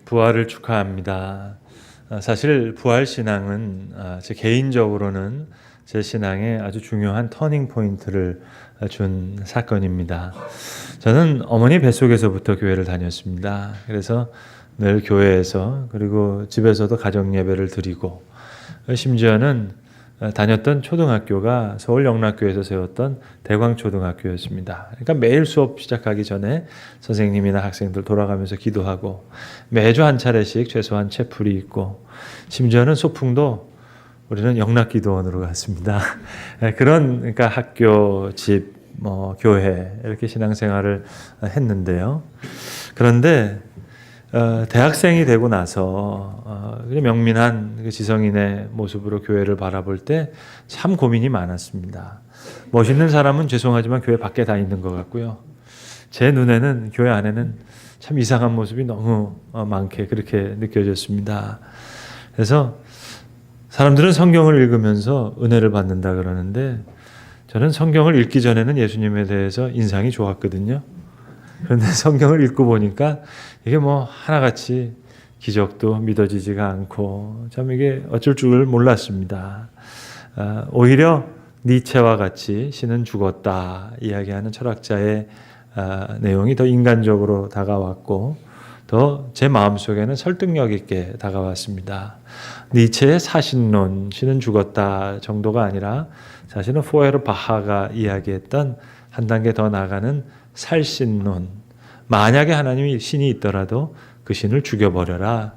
부활을 축하합니다. 사실 부활 신앙은 제 개인적으로는 제 신앙에 아주 중요한 터닝 포인트를 준 사건입니다. 저는 어머니 뱃속에서부터 교회를 다녔습니다. 그래서 늘 교회에서 그리고 집에서도 가정 예배를 드리고 심지어는 다녔던 초등학교가 서울 영락교에서 세웠던 대광초등학교였습니다. 그러니까 매일 수업 시작하기 전에 선생님이나 학생들 돌아가면서 기도하고 매주 한 차례씩 최소한 채플이 있고 심지어는 소풍도 우리는 영락기도원으로 갔습니다. 그런 그러니까 학교, 집, 교회 이렇게 신앙생활을 했는데요. 그런데 대학생이 되고 나서 명민한 그 지성인의 모습으로 교회를 바라볼 때 참 고민이 많았습니다. 멋있는 사람은 죄송하지만 교회 밖에 다 있는 것 같고요. 제 눈에는 교회 안에는 참 이상한 모습이 너무 많게 그렇게 느껴졌습니다. 그래서 사람들은 성경을 읽으면서 은혜를 받는다 그러는데 저는 성경을 읽기 전에는 예수님에 대해서 인상이 좋았거든요. 그런데 성경을 읽고 보니까 이게 하나같이 기적도 믿어지지가 않고 참 이게 어쩔 줄 몰랐습니다. 오히려 니체와 같이 신은 죽었다 이야기하는 철학자의 내용이 더 인간적으로 다가왔고 더 제 마음속에는 설득력 있게 다가왔습니다. 니체의 사신론, 신은 죽었다 정도가 아니라 사실은 포에르바하가 이야기했던 한 단계 더 나가는 살신론, 만약에 하나님이 신이 있더라도 그 신을 죽여버려라.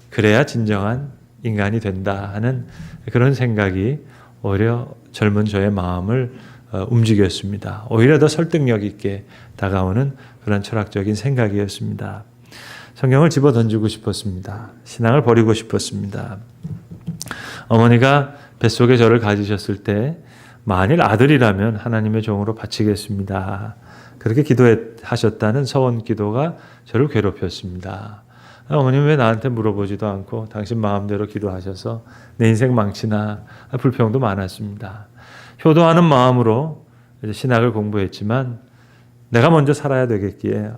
그래야 진정한 인간이 된다 하는 그런 생각이 오히려 젊은 저의 마음을 움직였습니다. 오히려 더 설득력 있게 다가오는 그런 철학적인 생각이었습니다. 성경을 집어 던지고 싶었습니다. 신앙을 버리고 싶었습니다. 어머니가 뱃속에 저를 가지셨을 때 만일 아들이라면 하나님의 종으로 바치겠습니다. 그렇게 기도하셨다는 서원 기도가 저를 괴롭혔습니다. 어머님 왜 나한테 물어보지도 않고 당신 마음대로 기도하셔서 내 인생 망치나 불평도 많았습니다. 효도하는 마음으로 신학을 공부했지만 내가 먼저 살아야 되겠기에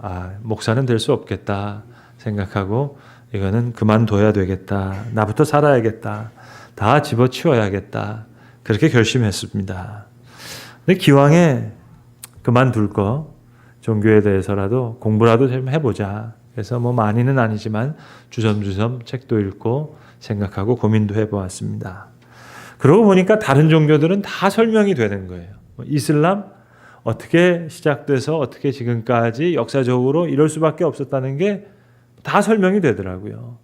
목사는 될 수 없겠다 생각하고 이거는 그만둬야 되겠다. 나부터 살아야겠다. 다 집어치워야겠다. 그렇게 결심했습니다. 근데 기왕에 그만둘 거 종교에 대해서라도 공부라도 좀 해보자. 그래서 많이는 아니지만 주섬주섬 책도 읽고 생각하고 고민도 해보았습니다. 그러고 보니까 다른 종교들은 다 설명이 되는 거예요. 이슬람 어떻게 시작돼서 어떻게 지금까지 역사적으로 이럴 수밖에 없었다는 게 다 설명이 되더라고요.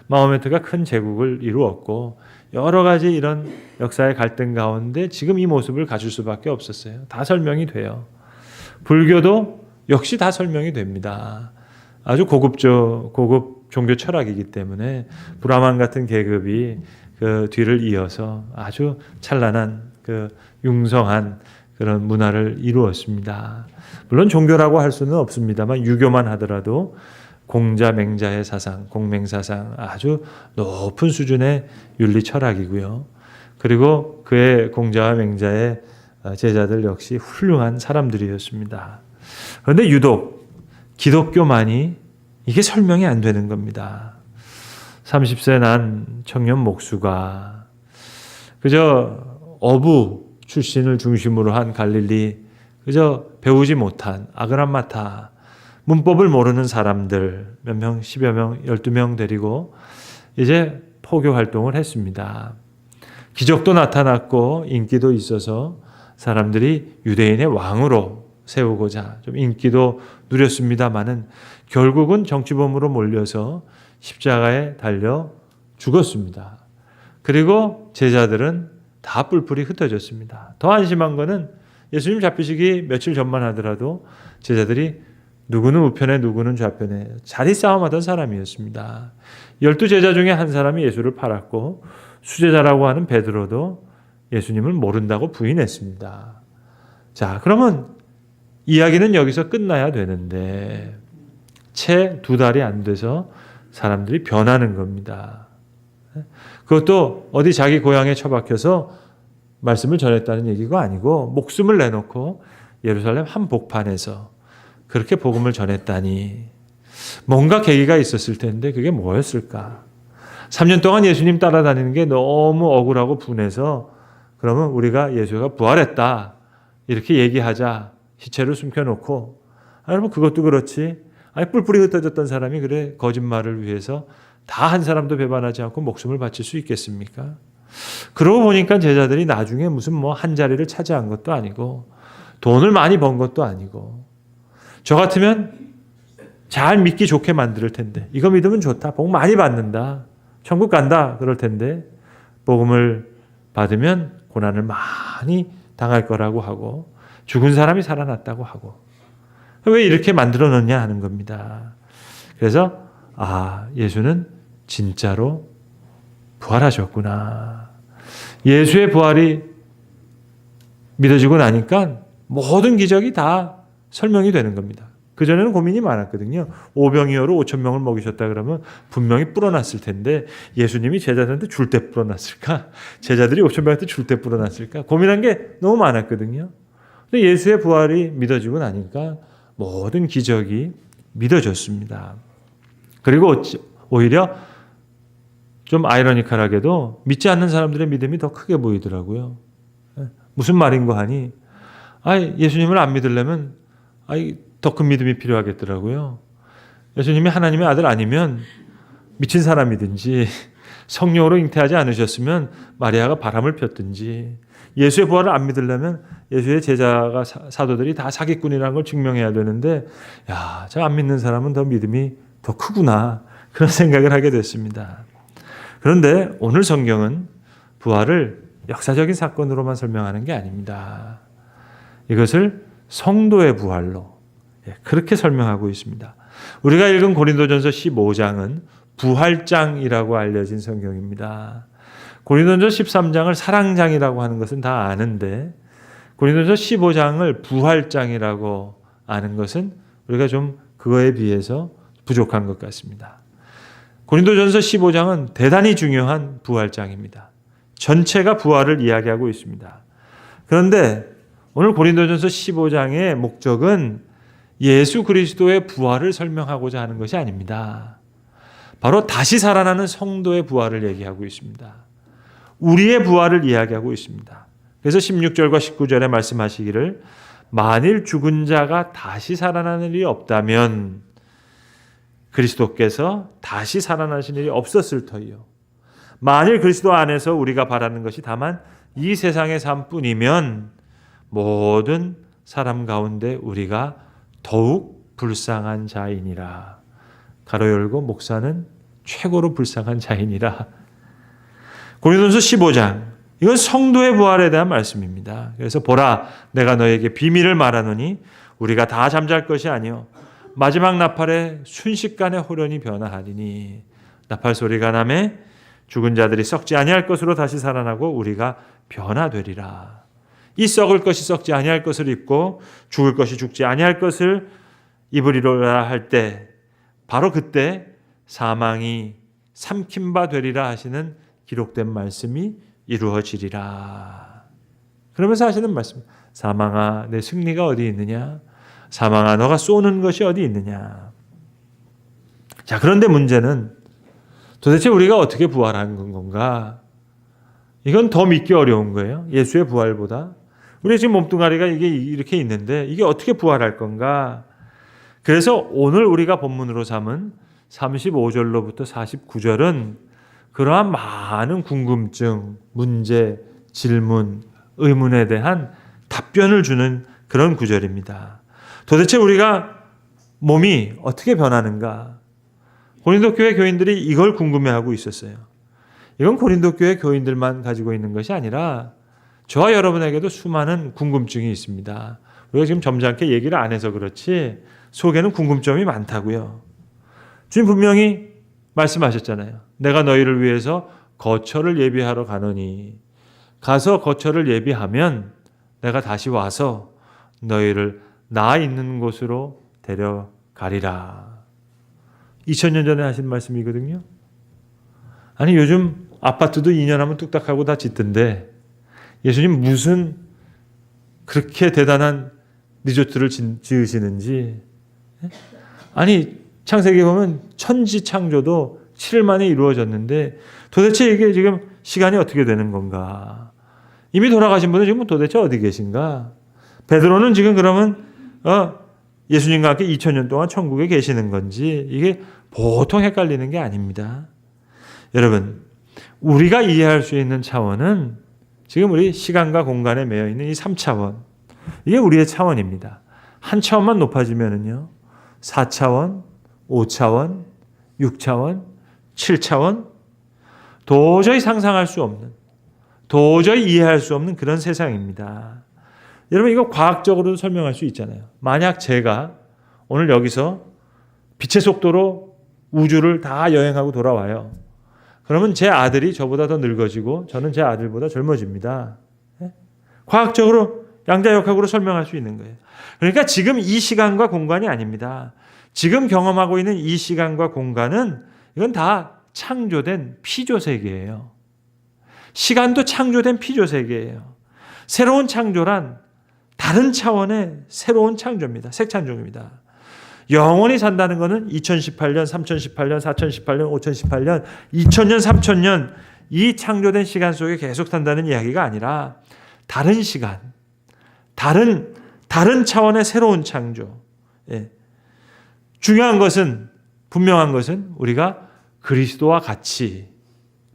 마호메트가 큰 제국을 이루었고 여러 가지 이런 역사의 갈등 가운데 지금 이 모습을 가질 수밖에 없었어요. 다 설명이 돼요. 불교도 역시 다 설명이 됩니다. 아주 고급 종교 철학이기 때문에 브라만 같은 계급이 그 뒤를 이어서 아주 찬란한 그 융성한 그런 문화를 이루었습니다. 물론 종교라고 할 수는 없습니다만 유교만 하더라도 공자 맹자의 사상, 공맹사상 아주 높은 수준의 윤리 철학이고요. 그리고 그의 공자와 맹자의 제자들 역시 훌륭한 사람들이었습니다. 그런데 유독 기독교만이 이게 설명이 안 되는 겁니다. 30세 난 청년 목수가 그저 어부 출신을 중심으로 한 갈릴리 그저 배우지 못한 아그람마타 문법을 모르는 사람들 몇 명, 10여 명, 12명 데리고 이제 포교 활동을 했습니다. 기적도 나타났고 인기도 있어서 사람들이 유대인의 왕으로 세우고자 좀 인기도 누렸습니다마는 결국은 정치범으로 몰려서 십자가에 달려 죽었습니다. 그리고 제자들은 다 뿔뿔이 흩어졌습니다. 더 안심한 거는 예수님 잡히시기 며칠 전만 하더라도 제자들이 누구는 우편에 누구는 좌편에 자리 싸움하던 사람이었습니다. 12제자 중에 한 사람이 예수를 팔았고 수제자라고 하는 베드로도 예수님을 모른다고 부인했습니다. 자, 그러면 이야기는 여기서 끝나야 되는데 채 2달이 안 돼서 사람들이 변하는 겁니다. 그것도 어디 자기 고향에 처박혀서 말씀을 전했다는 얘기가 아니고 목숨을 내놓고 예루살렘 한복판에서 그렇게 복음을 전했다니 뭔가 계기가 있었을 텐데 그게 뭐였을까? 3년 동안 예수님 따라다니는 게 너무 억울하고 분해서 그러면 우리가 예수가 부활했다 이렇게 얘기하자. 시체를 숨겨놓고 여러분 그것도 그렇지. 아니 뿔뿔이 흩어졌던 사람이 그래 거짓말을 위해서 다 한 사람도 배반하지 않고 목숨을 바칠 수 있겠습니까? 그러고 보니까 제자들이 나중에 무슨 뭐 한 자리를 차지한 것도 아니고 돈을 많이 번 것도 아니고 저 같으면 잘 믿기 좋게 만들 텐데 이거 믿으면 좋다. 복 많이 받는다. 천국 간다. 그럴 텐데 복음을 받으면 고난을 많이 당할 거라고 하고 죽은 사람이 살아났다고 하고 왜 이렇게 만들어 놓냐 하는 겁니다. 그래서 예수는 진짜로 부활하셨구나. 예수의 부활이 믿어지고 나니까 모든 기적이 다 설명이 되는 겁니다. 그전에는 고민이 많았거든요. 오병이어로 5,000명을 먹이셨다 그러면 분명히 불어났을 텐데 예수님이 제자들한테 줄 때 불어났을까? 제자들이 5,000명한테 줄 때 불어났을까? 고민한 게 너무 많았거든요. 근데 예수의 부활이 믿어지고 나니까 모든 기적이 믿어졌습니다. 그리고 오히려 좀 아이러니컬하게도 믿지 않는 사람들의 믿음이 더 크게 보이더라고요. 무슨 말인고 하니 예수님을 안 믿으려면 더 큰 믿음이 필요하겠더라고요. 예수님이 하나님의 아들 아니면 미친 사람이든지 성령으로 잉태하지 않으셨으면 마리아가 바람을 폈든지 예수의 부활을 안 믿으려면 예수의 제자가 사도들이 다 사기꾼이라는 걸 증명해야 되는데 저 안 믿는 사람은 더 믿음이 더 크구나 그런 생각을 하게 됐습니다. 그런데 오늘 성경은 부활을 역사적인 사건으로만 설명하는 게 아닙니다. 이것을 성도의 부활로 그렇게 설명하고 있습니다. 우리가 읽은 고린도전서 15장은 부활장이라고 알려진 성경입니다. 고린도전서 13장을 사랑장이라고 하는 것은 다 아는데 고린도전서 15장을 부활장이라고 아는 것은 우리가 좀 그거에 비해서 부족한 것 같습니다. 고린도전서 15장은 대단히 중요한 부활장입니다. 전체가 부활을 이야기하고 있습니다. 그런데 오늘 고린도전서 15장의 목적은 예수 그리스도의 부활을 설명하고자 하는 것이 아닙니다. 바로 다시 살아나는 성도의 부활을 얘기하고 있습니다. 우리의 부활을 이야기하고 있습니다. 그래서 16절과 19절에 말씀하시기를 만일 죽은 자가 다시 살아나는 일이 없다면 그리스도께서 다시 살아나신 일이 없었을 터이요. 만일 그리스도 안에서 우리가 바라는 것이 다만 이 세상의 삶뿐이면 모든 사람 가운데 우리가 더욱 불쌍한 자이니라. 가로 열고 목사는 최고로 불쌍한 자이니라. 고린도전서 15장 이건 성도의 부활에 대한 말씀입니다. 그래서 보라 내가 너에게 비밀을 말하노니 우리가 다 잠잘 것이 아니요 마지막 나팔에 순식간에 호련히 변화하리니 나팔 소리가 나매 죽은 자들이 썩지 아니할 것으로 다시 살아나고 우리가 변화되리라. 이 썩을 것이 썩지 아니할 것을 입고 죽을 것이 죽지 아니할 것을 입으리라 할 때 바로 그때 사망이 삼킨 바 되리라 하시는 기록된 말씀이 이루어지리라. 그러면서 하시는 말씀 사망아 내 승리가 어디 있느냐? 사망아 너가 쏘는 것이 어디 있느냐? 자, 그런데 문제는 도대체 우리가 어떻게 부활한 건가? 이건 더 믿기 어려운 거예요. 예수의 부활보다. 우리 지금 몸뚱아리가 이게 이렇게 있는데 이게 어떻게 부활할 건가? 그래서 오늘 우리가 본문으로 삼은 35절로부터 49절은 그러한 많은 궁금증, 문제, 질문, 의문에 대한 답변을 주는 그런 구절입니다. 도대체 우리가 몸이 어떻게 변하는가? 고린도 교회 교인들이 이걸 궁금해하고 있었어요. 이건 고린도 교회 교인들만 가지고 있는 것이 아니라 저와 여러분에게도 수많은 궁금증이 있습니다. 우리가 지금 점잖게 얘기를 안 해서 그렇지 속에는 궁금점이 많다고요. 주님 분명히 말씀하셨잖아요. 내가 너희를 위해서 거처를 예비하러 가노니 가서 거처를 예비하면 내가 다시 와서 너희를 나 있는 곳으로 데려가리라. 2000년 전에 하신 말씀이거든요. 아니 요즘 아파트도 2년 하면 뚝딱하고 다 짓던데 예수님 무슨 그렇게 대단한 리조트를 지으시는지 아니 창세기 보면 천지 창조도 7일 만에 이루어졌는데 도대체 이게 지금 시간이 어떻게 되는 건가? 이미 돌아가신 분은 지금 도대체 어디 계신가? 베드로는 지금 그러면 예수님과 함께 2000년 동안 천국에 계시는 건지 이게 보통 헷갈리는 게 아닙니다. 여러분, 우리가 이해할 수 있는 차원은 지금 우리 시간과 공간에 매여 있는 이 3차원, 이게 우리의 차원입니다. 한 차원만 높아지면은요, 4차원, 5차원, 6차원, 7차원, 도저히 상상할 수 없는, 도저히 이해할 수 없는 그런 세상입니다. 여러분, 이거 과학적으로도 설명할 수 있잖아요. 만약 제가 오늘 여기서 빛의 속도로 우주를 다 여행하고 돌아와요. 그러면 제 아들이 저보다 더 늙어지고 저는 제 아들보다 젊어집니다. 과학적으로 양자역학으로 설명할 수 있는 거예요. 그러니까 지금 이 시간과 공간이 아닙니다. 지금 경험하고 있는 이 시간과 공간은 이건 다 창조된 피조세계예요. 시간도 창조된 피조세계예요. 새로운 창조란 다른 차원의 새로운 창조입니다. 새 창조입니다. 영원히 산다는 것은 2018년, 3018년, 4018년, 5018년, 2000년, 3000년 이 창조된 시간 속에 계속 산다는 이야기가 아니라 다른 시간, 다른 차원의 새로운 창조. 예. 중요한 것은, 분명한 것은 우리가 그리스도와 같이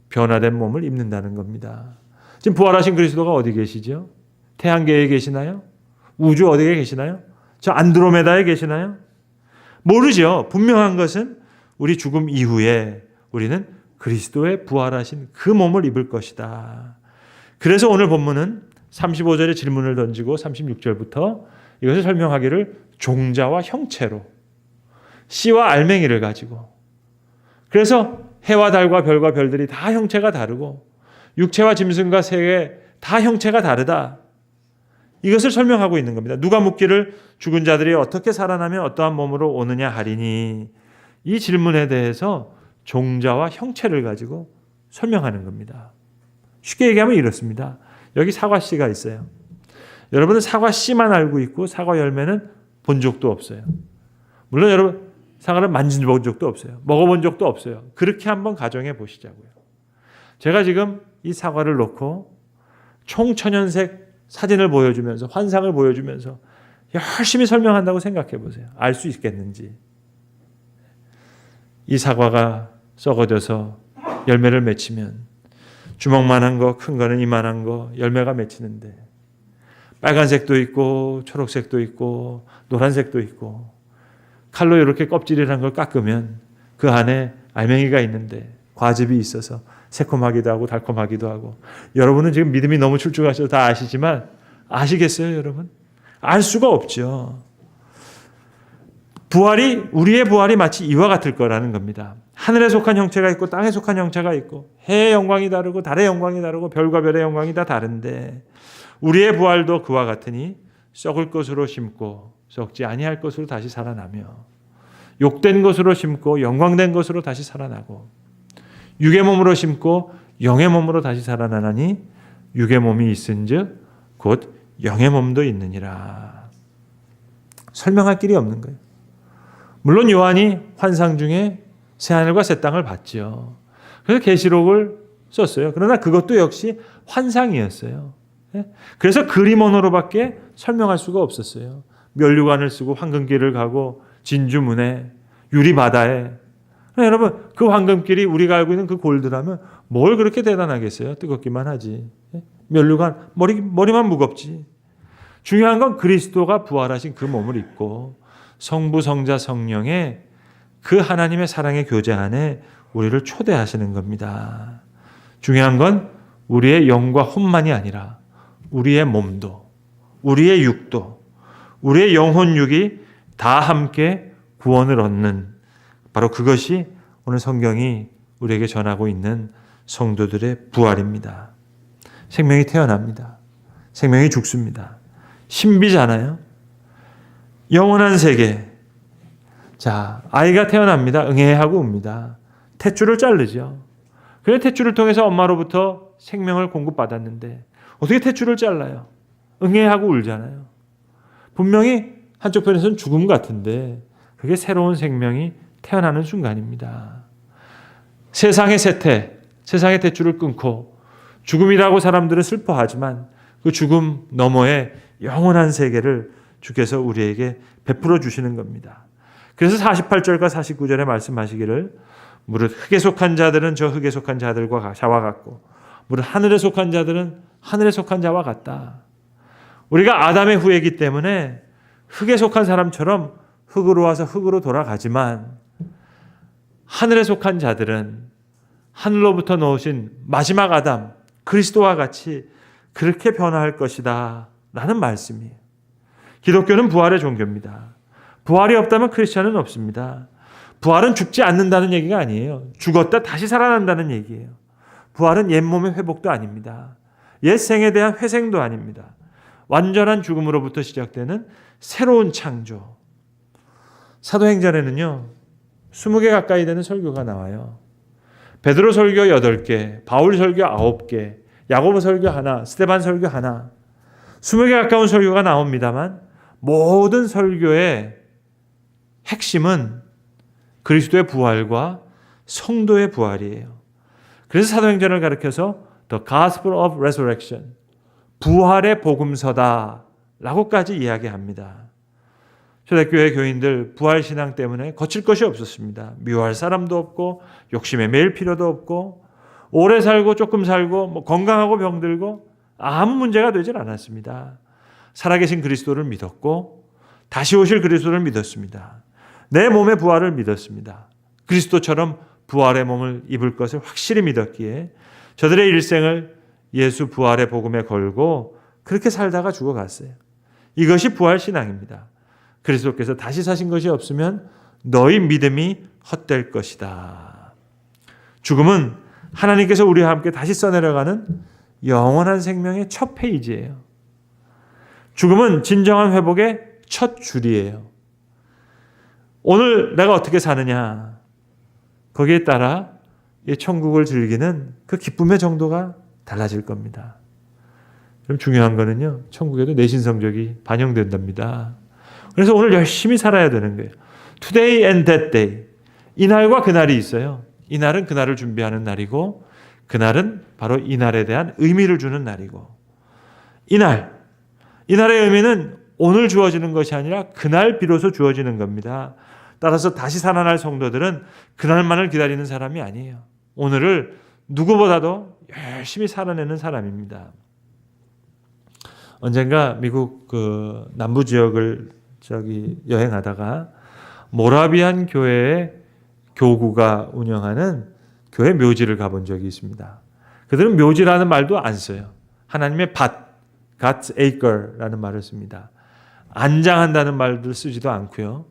변화된 몸을 입는다는 겁니다. 지금 부활하신 그리스도가 어디 계시죠? 태양계에 계시나요? 우주 어디에 계시나요? 저 안드로메다에 계시나요? 모르죠. 분명한 것은 우리 죽음 이후에 우리는 그리스도의 부활하신 그 몸을 입을 것이다. 그래서 오늘 본문은 35절에 질문을 던지고 36절부터 이것을 설명하기를 종자와 형체로, 씨와 알맹이를 가지고, 그래서 해와 달과 별과 별들이 다 형체가 다르고 육체와 짐승과 새에 다 형체가 다르다. 이것을 설명하고 있는 겁니다. 누가 묻기를 죽은 자들이 어떻게 살아나면 어떠한 몸으로 오느냐 하리니, 이 질문에 대해서 종자와 형체를 가지고 설명하는 겁니다. 쉽게 얘기하면 이렇습니다. 여기 사과씨가 있어요. 여러분은 사과씨만 알고 있고 사과 열매는 본 적도 없어요. 물론 여러분 사과를 만져본 적도 없어요. 먹어본 적도 없어요. 그렇게 한번 가정해 보시자고요. 제가 지금 이 사과를 놓고 총천연색 사진을 보여주면서, 환상을 보여주면서 열심히 설명한다고 생각해 보세요. 알 수 있겠는지. 이 사과가 썩어져서 열매를 맺히면 주먹만한 거, 큰 거는 이만한 거 열매가 맺히는데 빨간색도 있고 초록색도 있고 노란색도 있고, 칼로 이렇게 껍질이라는 걸 깎으면 그 안에 알맹이가 있는데 과즙이 있어서 새콤하기도 하고 달콤하기도 하고. 여러분은 지금 믿음이 너무 출중하셔서 다 아시지만 아시겠어요, 여러분? 알 수가 없죠. 우리의 부활이 마치 이와 같을 거라는 겁니다. 하늘에 속한 형체가 있고 땅에 속한 형체가 있고 해의 영광이 다르고 달의 영광이 다르고 별과 별의 영광이 다 다른데 우리의 부활도 그와 같으니 썩을 것으로 심고 썩지 아니할 것으로 다시 살아나며 욕된 것으로 심고 영광된 것으로 다시 살아나고 육의 몸으로 심고 영의 몸으로 다시 살아나나니 육의 몸이 있은즉 곧 영의 몸도 있느니라. 설명할 길이 없는 거예요. 물론 요한이 환상 중에 새하늘과 새 땅을 봤죠. 그래서 계시록을 썼어요. 그러나 그것도 역시 환상이었어요. 그래서 그림 언어로밖에 설명할 수가 없었어요. 면류관을 쓰고 황금길을 가고 진주문에 유리바다에. 여러분, 그 황금길이 우리가 알고 있는 그 골드라면 뭘 그렇게 대단하겠어요? 뜨겁기만 하지. 면류관, 머리만 무겁지. 중요한 건 그리스도가 부활하신 그 몸을 입고 성부, 성자, 성령의 그 하나님의 사랑의 교제 안에 우리를 초대하시는 겁니다. 중요한 건 우리의 영과 혼만이 아니라 우리의 몸도, 우리의 육도, 우리의 영혼 육이 다 함께 구원을 얻는, 바로 그것이 오늘 성경이 우리에게 전하고 있는 성도들의 부활입니다. 생명이 태어납니다. 생명이 죽습니다. 신비잖아요. 영원한 세계. 자, 아이가 태어납니다. 응애하고 웁니다. 탯줄을 자르죠. 그래서 탯줄을 통해서 엄마로부터 생명을 공급받았는데 어떻게 탯줄을 잘라요? 응애하고 울잖아요. 분명히 한쪽 편에서는 죽음 같은데 그게 새로운 생명이 태어나는 순간입니다. 세상의 세태, 세상의 대줄을 끊고 죽음이라고 사람들은 슬퍼하지만 그 죽음 너머에 영원한 세계를 주께서 우리에게 베풀어 주시는 겁니다. 그래서 48절과 49절에 말씀하시기를 무릇 흙에 속한 자들은 저 흙에 속한 자들과 자와 같고 무릇 하늘에 속한 자들은 하늘에 속한 자와 같다. 우리가 아담의 후예이기 때문에 흙에 속한 사람처럼 흙으로 와서 흙으로 돌아가지만 하늘에 속한 자들은 하늘로부터 넣으신 마지막 아담 그리스도와 같이 그렇게 변화할 것이다 라는 말씀이에요. 기독교는 부활의 종교입니다. 부활이 없다면 크리스천은 없습니다. 부활은 죽지 않는다는 얘기가 아니에요. 죽었다 다시 살아난다는 얘기예요. 부활은 옛 몸의 회복도 아닙니다. 옛 생에 대한 회생도 아닙니다. 완전한 죽음으로부터 시작되는 새로운 창조. 사도행전에는요. 20개 가까이 되는 설교가 나와요. 베드로 설교 8개, 바울 설교 9개, 야고보 설교 하나, 스데반 설교 하나. 20개 가까운 설교가 나옵니다만 모든 설교의 핵심은 그리스도의 부활과 성도의 부활이에요. 그래서 사도행전을 가리켜서 The Gospel of Resurrection, 부활의 복음서다 라고까지 이야기합니다. 초대교회 교인들 부활신앙 때문에 거칠 것이 없었습니다. 미워할 사람도 없고 욕심에 매일 필요도 없고 오래 살고 조금 살고 건강하고 병들고 아무 문제가 되질 않았습니다. 살아계신 그리스도를 믿었고 다시 오실 그리스도를 믿었습니다. 내 몸의 부활을 믿었습니다. 그리스도처럼 부활의 몸을 입을 것을 확실히 믿었기에 저들의 일생을 예수 부활의 복음에 걸고 그렇게 살다가 죽어갔어요. 이것이 부활신앙입니다. 그리스도께서 다시 사신 것이 없으면 너희 믿음이 헛될 것이다. 죽음은 하나님께서 우리와 함께 다시 써내려가는 영원한 생명의 첫 페이지예요. 죽음은 진정한 회복의 첫 줄이에요. 오늘 내가 어떻게 사느냐 거기에 따라 이 천국을 즐기는 그 기쁨의 정도가 달라질 겁니다. 그럼 중요한 거는요. 천국에도 내신 성적이 반영된답니다. 그래서 오늘 열심히 살아야 되는 거예요. Today and that day. 이날과 그날이 있어요. 이날은 그날을 준비하는 날이고 그날은 바로 이날에 대한 의미를 주는 날이고 이날의 의미는 오늘 주어지는 것이 아니라 그날 비로소 주어지는 겁니다. 따라서 다시 살아날 성도들은 그날만을 기다리는 사람이 아니에요. 오늘을 누구보다도 열심히 살아내는 사람입니다. 언젠가 미국 그 남부 지역을 여행하다가 모라비안 교회의 교구가 운영하는 교회 묘지를 가본 적이 있습니다. 그들은 묘지라는 말도 안 써요. 하나님의 밭, God's acre라는 말을 씁니다. 안장한다는 말도 쓰지도 않고요.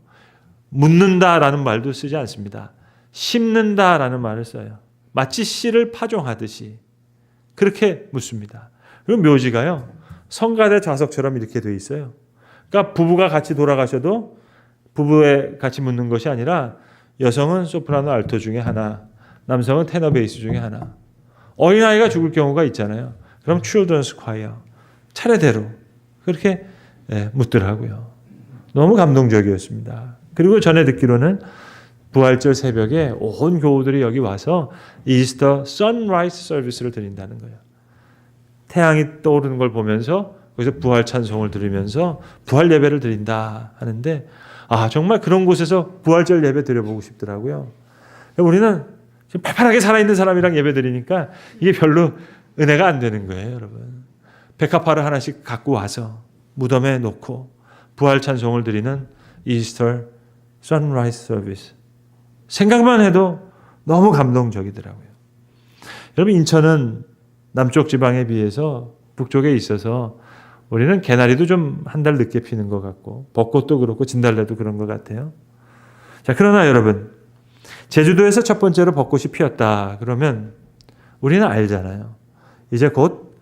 묻는다라는 말도 쓰지 않습니다. 심는다라는 말을 써요. 마치 씨를 파종하듯이 그렇게 묻습니다. 그리고 묘지가요. 성가대 좌석처럼 이렇게 돼 있어요. 그러니까 부부가 같이 돌아가셔도 부부에 같이 묻는 것이 아니라 여성은 소프라노 알토 중에 하나, 남성은 테너 베이스 중에 하나. 어린아이가 죽을 경우가 있잖아요. 그럼 children's choir 차례대로 그렇게 묻더라고요. 너무 감동적이었습니다. 그리고 전에 듣기로는 부활절 새벽에 온 교우들이 여기 와서 이스터 선라이즈 서비스를 드린다는 거예요. 태양이 떠오르는 걸 보면서 거기서 부활 찬송을 들으면서 부활 예배를 드린다 하는데 정말 그런 곳에서 부활절 예배 드려보고 싶더라고요. 우리는 지금 팔팔하게 살아있는 사람이랑 예배 드리니까 이게 별로 은혜가 안 되는 거예요, 여러분. 백합화를 하나씩 갖고 와서 무덤에 놓고 부활 찬송을 드리는 이스터 선라이즈 서비스. 생각만 해도 너무 감동적이더라고요. 여러분, 인천은 남쪽 지방에 비해서 북쪽에 있어서 우리는 개나리도 좀 한 달 늦게 피는 것 같고 벚꽃도 그렇고 진달래도 그런 것 같아요. 자, 그러나 여러분, 제주도에서 첫 번째로 벚꽃이 피었다 그러면 우리는 알잖아요. 이제 곧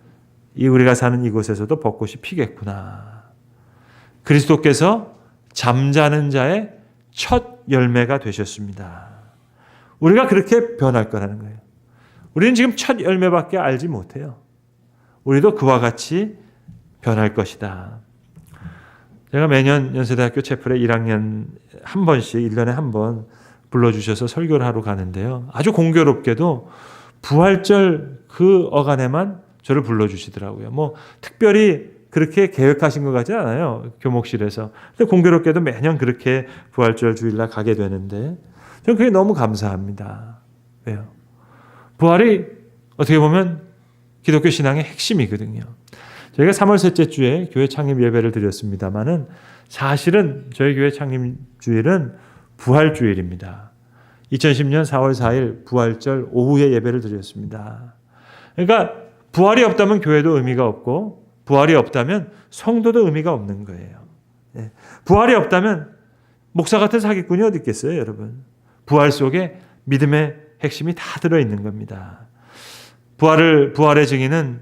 우리가 사는 이곳에서도 벚꽃이 피겠구나. 그리스도께서 잠자는 자의 첫 열매가 되셨습니다. 우리가 그렇게 변할 거라는 거예요. 우리는 지금 첫 열매밖에 알지 못해요. 우리도 그와 같이 변할 것이다. 제가 매년 연세대학교 채플에 1학년 한 번씩 1년에 한 번 불러주셔서 설교를 하러 가는데요. 아주 공교롭게도 부활절 그 어간에만 저를 불러주시더라고요. 뭐 특별히 그렇게 계획하신 것 같지 않아요. 교목실에서. 근데 공교롭게도 매년 그렇게 부활절 주일날 가게 되는데 저는 그게 너무 감사합니다. 왜요? 부활이 어떻게 보면 기독교 신앙의 핵심이거든요. 저희가 3월 셋째 주에 교회 창립 예배를 드렸습니다마는 사실은 저희 교회 창립 주일은 부활주일입니다. 2010년 4월 4일 부활절 오후에 예배를 드렸습니다. 그러니까 부활이 없다면 교회도 의미가 없고 부활이 없다면 성도도 의미가 없는 거예요. 부활이 없다면 목사 같은 사기꾼이 어디 있겠어요, 여러분? 부활 속에 믿음의 핵심이 다 들어있는 겁니다. 부활의 증인은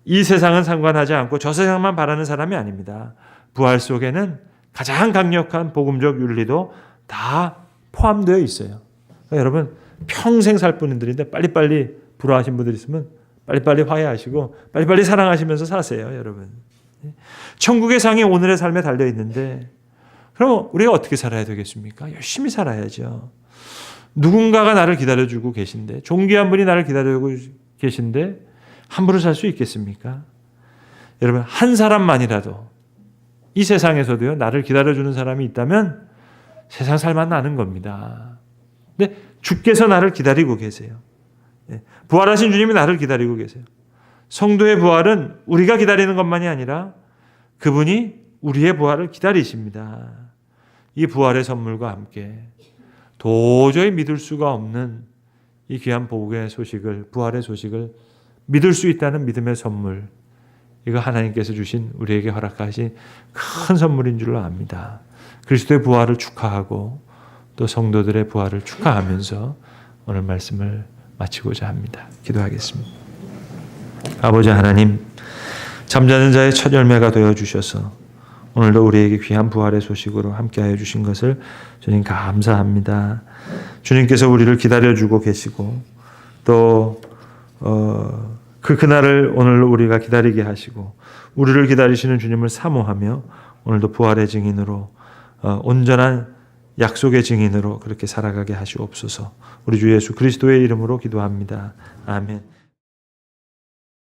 이 세상은 상관하지 않고 저 세상만 바라는 사람이 아닙니다. 부활 속에는 가장 강력한 복음적 윤리도 다 포함되어 있어요. 그러니까 여러분 평생 살 분들인데 빨리빨리 불화하신 분들 있으면 빨리빨리 화해하시고 빨리빨리 사랑하시면서 사세요, 여러분. 천국의 상이 오늘의 삶에 달려있는데 그럼 우리가 어떻게 살아야 되겠습니까? 열심히 살아야죠. 누군가가 나를 기다려주고 계신데 존귀한 분이 나를 기다려주고 계신데 함부로 살 수 있겠습니까? 여러분 한 사람만이라도 이 세상에서도요 나를 기다려주는 사람이 있다면 세상 살만 나는 겁니다. 근데 주께서 나를 기다리고 계세요. 부활하신 주님이 나를 기다리고 계세요. 성도의 부활은 우리가 기다리는 것만이 아니라 그분이 우리의 부활을 기다리십니다. 이 부활의 선물과 함께 도저히 믿을 수가 없는 이 귀한 복의 소식을, 부활의 소식을 믿을 수 있다는 믿음의 선물, 이거 하나님께서 주신 우리에게 허락하신 큰 선물인 줄로 압니다. 그리스도의 부활을 축하하고 또 성도들의 부활을 축하하면서 오늘 말씀을 마치고자 합니다. 기도하겠습니다. 아버지 하나님, 잠자는 자의 첫 열매가 되어주셔서 오늘도 우리에게 귀한 부활의 소식으로 함께하여 주신 것을 주님 감사합니다. 주님께서 우리를 기다려주고 계시고 또 그날을 오늘 우리가 기다리게 하시고 우리를 기다리시는 주님을 사모하며 오늘도 부활의 증인으로 온전한 약속의 증인으로 그렇게 살아가게 하시옵소서. 우리 주 예수 그리스도의 이름으로 기도합니다. 아멘.